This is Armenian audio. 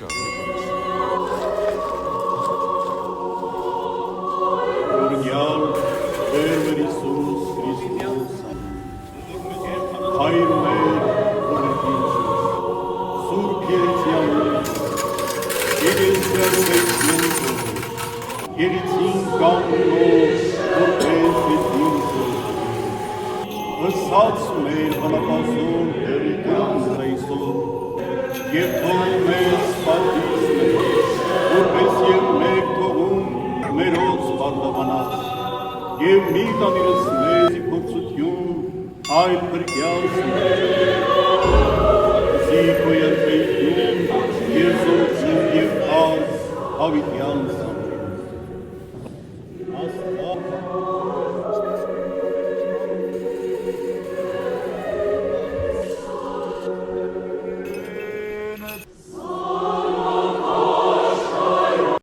Օրգյալ Տեր Հիսուս Քրիստոս, Հայր մեր օրհնիչ, Սուրբ Երեցյալը, Երեցյալություն, Երեցին կանոնով, որպես Ետինը, Հսած մեր հնապազոն Տերի կյանս այսօր, և թող մեզ պատիզներ, որպես և մեկ թողում մերոց բարդավանած, և մի տանիրս մեզ ի փորձություն, այլ փրկյալս զիքո երբեյթում, և զորություն և արս հավիտյանս